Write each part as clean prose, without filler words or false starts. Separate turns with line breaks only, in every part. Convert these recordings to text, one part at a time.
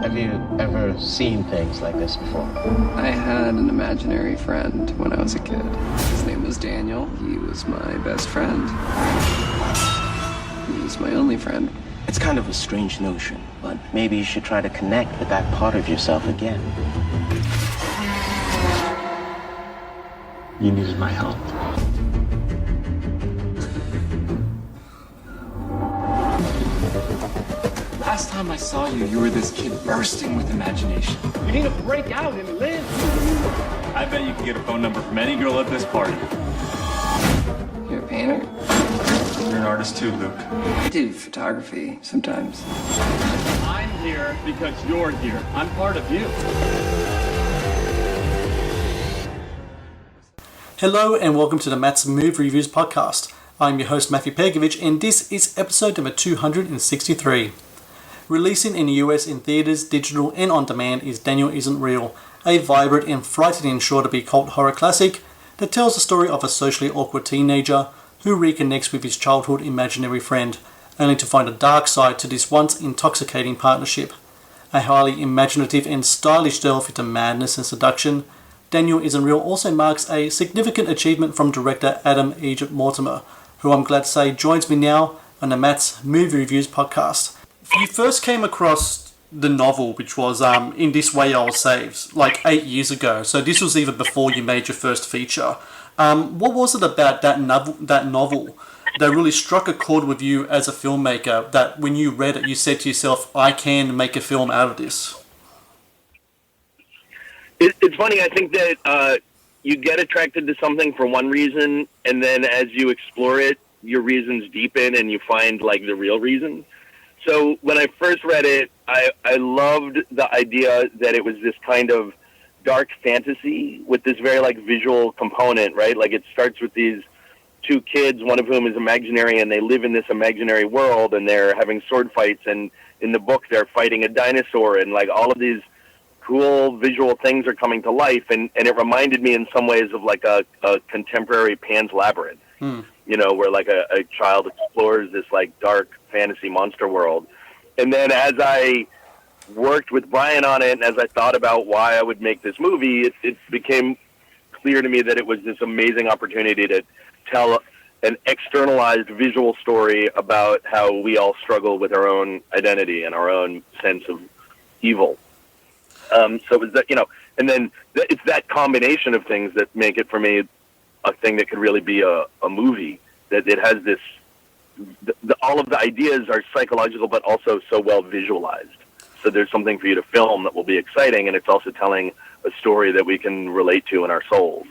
Have you ever seen things like this before?
I had an imaginary friend when I was a kid. His name was Daniel. He was my best friend. He was my only friend.
It's kind of a strange notion, but maybe you should try to connect with that part of yourself again.
You needed my help.
Last time I saw you, you were this kid bursting with imagination.
You need to break out and live.
I bet you can get a phone number from any girl at this party.
You're a painter?
You're an artist too, Luke.
I do photography sometimes.
I'm here because you're here. I'm part of you.
Hello and welcome to the Matt's Movie Reviews podcast. I'm your host Matthew Pejkovic and this is episode number 263. Releasing in the US in theatres, digital and on demand is Daniel Isn't Real, a vibrant and frightening sure-to-be cult horror classic that tells the story of a socially awkward teenager who reconnects with his childhood imaginary friend, only to find a dark side to this once intoxicating partnership. A highly imaginative and stylish delve into madness and seduction, Daniel Isn't Real also marks a significant achievement from director Adam Egypt Mortimer, who I'm glad to say joins me now on the Matt's Movie Reviews podcast. You first came across the novel, which was In This Way I Was Saved, like 8 years ago, so this was even before you made your first feature. What was it about that novel that really struck a chord with you as a filmmaker, that when you read it you said to yourself, I can make a film out of this?
It's funny, I think that you get attracted to something for one reason, and then as you explore it, your reasons deepen and you find like the real reason. So when I first read it, I loved the idea that it was this kind of dark fantasy with this very like visual component, right? Like it starts with these two kids, one of whom is imaginary, and they live in this imaginary world, and they're having sword fights, and in the book they're fighting a dinosaur, and like all of these cool visual things are coming to life, and it reminded me in some ways of like a contemporary Pan's Labyrinth, you know, where like a child explores this like dark fantasy monster world. And then as I worked with Brian on it, and as I thought about why I would make this movie, it became clear to me that it was this amazing opportunity to tell an externalized visual story about how we all struggle with our own identity and our own sense of evil. So it was that, you know, and then it's that combination of things that make it for me a thing that could really be a movie, that it has this, all of the ideas are psychological, but also so well visualized. So there's something for you to film that will be exciting, and it's also telling a story that we can relate to in our souls.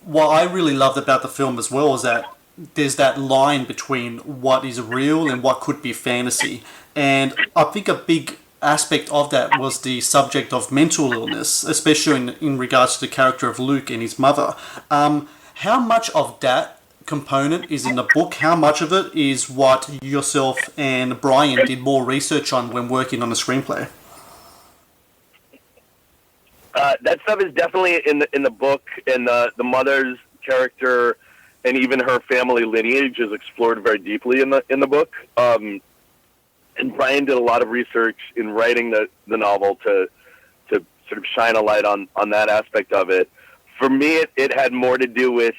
What I really loved about the film as well is that there's that line between what is real and what could be fantasy. And I think a big aspect of that was the subject of mental illness, especially in regards to the character of Luke and his mother. How much of that component is in the book? How much of it is what yourself and Brian did more research on when working on the screenplay?
That stuff is definitely in the book, and the mother's character and even her family lineage is explored very deeply in the book. And Brian did a lot of research in writing the novel to sort of shine a light on that aspect of it. For me, it had more to do with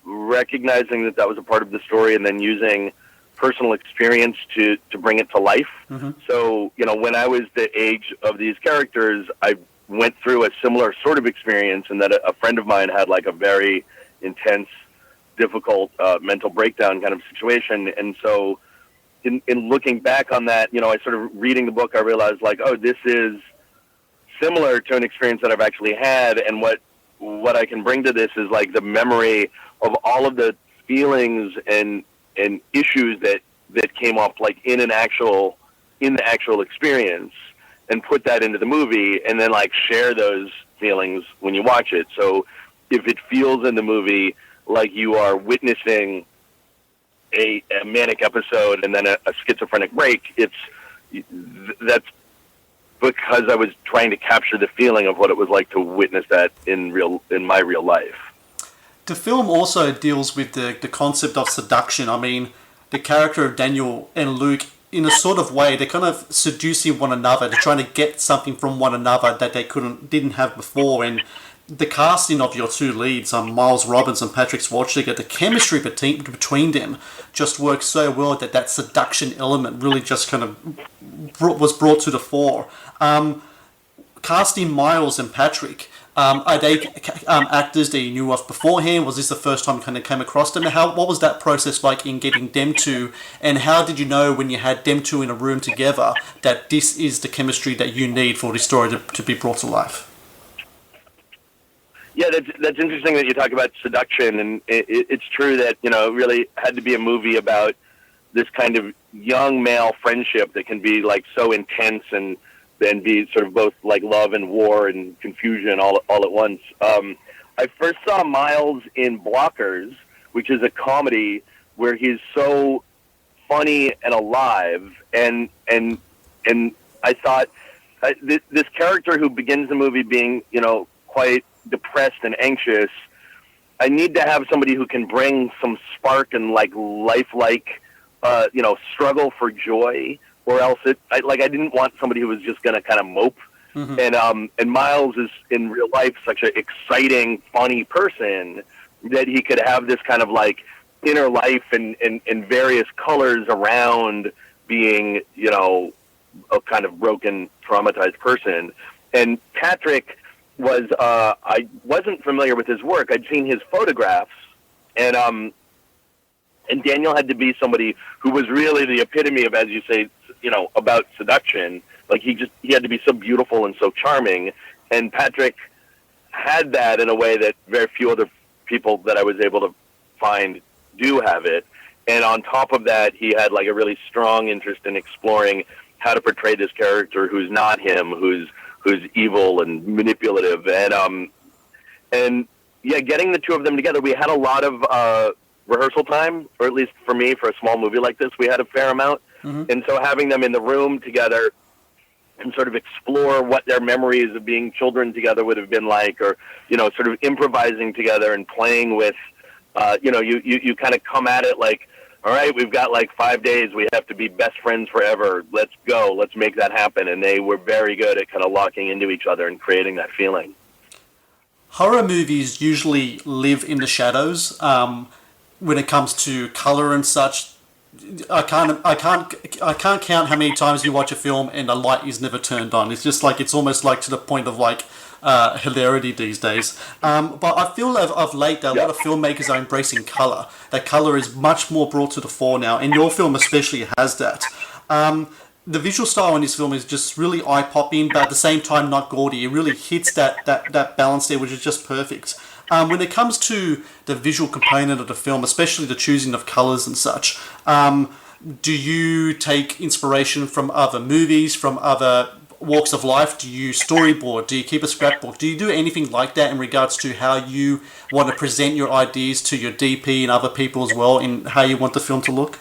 recognizing that was a part of the story, and then using personal experience to bring it to life. Mm-hmm. So, you know, when I was the age of these characters, I went through a similar sort of experience, and that a friend of mine had like a very intense, difficult mental breakdown kind of situation. And so in looking back on that, you know, I sort of reading the book, I realized like, oh, this is similar to an experience that I've actually had. And what I can bring to this is like the memory of all of the feelings and issues that came up like in the actual experience, and put that into the movie, and then like share those feelings when you watch it. So if it feels in the movie like you are witnessing a manic episode and then a schizophrenic break, that's because I was trying to capture the feeling of what it was like to witness that in my real life.
The film also deals with the concept of seduction. I mean, the character of Daniel and Luke in a sort of way, they're kind of seducing one another. They're trying to get something from one another that they didn't have before. And the casting of your two leads, Miles Robbins and Patrick Schwarzenegger, the chemistry between them just works so well that seduction element really just kind of was brought to the fore. Casting Miles and Patrick, are they actors that you knew of beforehand? Was this the first time you kind of came across them? What was that process like in getting them two? And how did you know when you had them two in a room together that this is the chemistry that you need for the story to be brought to life?
Yeah, that's interesting that you talk about seduction, and it's true that, you know, it really had to be a movie about this kind of young male friendship that can be like so intense and be sort of both like love and war and confusion all at once. I first saw Miles in Blockers, which is a comedy where he's so funny and alive, and I thought this character who begins the movie being, you know, quite depressed and anxious, I need to have somebody who can bring some spark and like lifelike, you know, struggle for joy, or else I didn't want somebody who was just going to kind of mope. Mm-hmm. And Miles is in real life such an exciting, funny person that he could have this kind of like inner life and various colors around being, you know, a kind of broken, traumatized person. And Patrick was, I wasn't familiar with his work. I'd seen his photographs, and Daniel had to be somebody who was really the epitome of, as you say, you know, about seduction. Like he had to be so beautiful and so charming, and Patrick had that in a way that very few other people that I was able to find do have it. And on top of that, he had like a really strong interest in exploring how to portray this character who's not him, who's evil and manipulative, and yeah, getting the two of them together, we had a lot of rehearsal time, or at least for me, for a small movie like this, we had a fair amount. Mm-hmm. And so having them in the room together and sort of explore what their memories of being children together would have been like, or, you know, sort of improvising together and playing with, you know, you kind of come at it like, all right, we've got like 5 days. We have to be best friends forever. Let's go. Let's make that happen. And they were very good at kind of locking into each other and creating that feeling.
Horror movies usually live in the shadows when it comes to color and such. I can't count how many times you watch a film and the light is never turned on. It's just like, it's almost like to the point of like hilarity these days. But I feel of late that a lot of filmmakers are embracing color. That color is much more brought to the fore now, and your film especially has that. The visual style in this film is just really eye-popping, but at the same time not gaudy. It really hits that balance there, which is just perfect. When it comes to the visual component of the film, especially the choosing of colors and such, do you take inspiration from other movies, from other walks of life? Do you storyboard? Do you keep a scrapbook? Do you do anything like that in regards to how you want to present your ideas to your DP and other people as well, in how you want the film to look?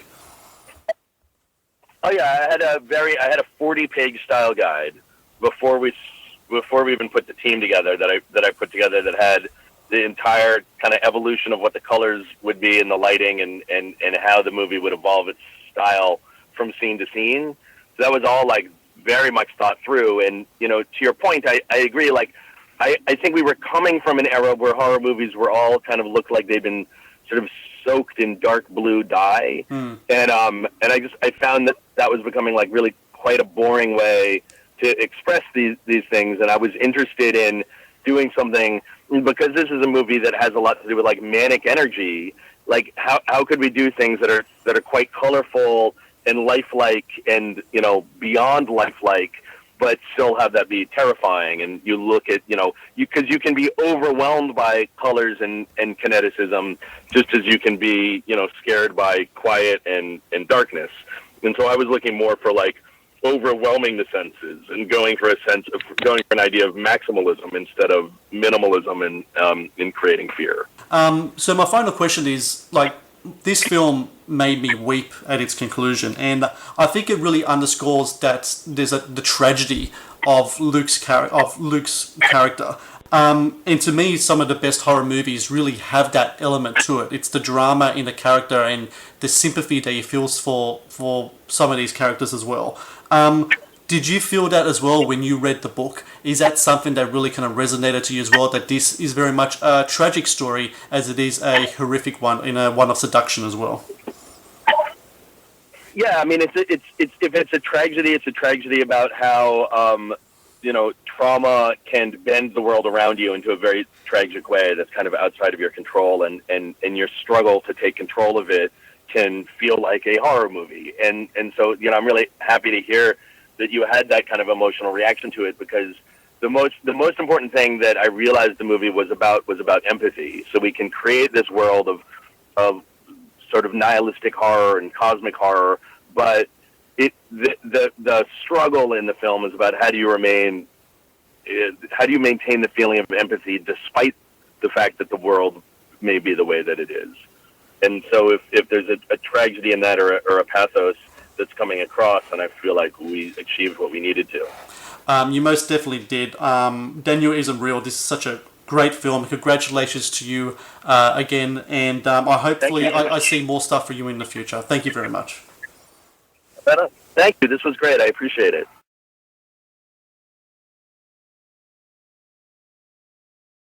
Oh yeah, I had a 40-page style guide before we even put the team together that I put together, that had the entire kind of evolution of what the colors would be and the lighting and how the movie would evolve its style from scene to scene. So that was all like very much thought through. And, you know, to your point, I agree. Like, I think we were coming from an era where horror movies were all kind of looked like they'd been sort of soaked in dark blue dye. And I found that was becoming like really quite a boring way to express these things. And I was interested in doing something, because this is a movie that has a lot to do with like manic energy. Like how could we do things that are quite colorful and lifelike and, you know, beyond lifelike, but still have that be terrifying? And you look at, you know, because you can be overwhelmed by colors and kineticism just as you can be, you know, scared by quiet and darkness. And so I was looking more for like overwhelming the senses and going for an idea of maximalism instead of minimalism in creating fear.
So my final question is, like, this film made me weep at its conclusion, and I think it really underscores that there's the tragedy of Luke's character. And to me, some of the best horror movies really have that element to it. It's the drama in the character and the sympathy that he feels for some of these characters as well. Did you feel that as well when you read the book? Is that something that really kind of resonated to you as well, that this is very much a tragic story as it is a horrific one, one of seduction as well?
Yeah, I mean, it's if it's a tragedy about how trauma can bend the world around you into a very tragic way that's kind of outside of your control, and your struggle to take control of it can feel like a horror movie. And so, I'm really happy to hear that you had that kind of emotional reaction to it, because the most important thing that I realized the movie was about empathy. So we can create this world of sort of nihilistic horror and cosmic horror, but the struggle in the film is about how do you maintain the feeling of empathy despite the fact that the world may be the way that it is. And so if there's a tragedy in that or a pathos that's coming across, and I feel like we achieved what we needed to.
You most definitely did. Daniel Isn't Real. This is such a great film. Congratulations to you again, and I see more stuff for you in the future. Thank you very much.
Thank you. This was great. I appreciate it.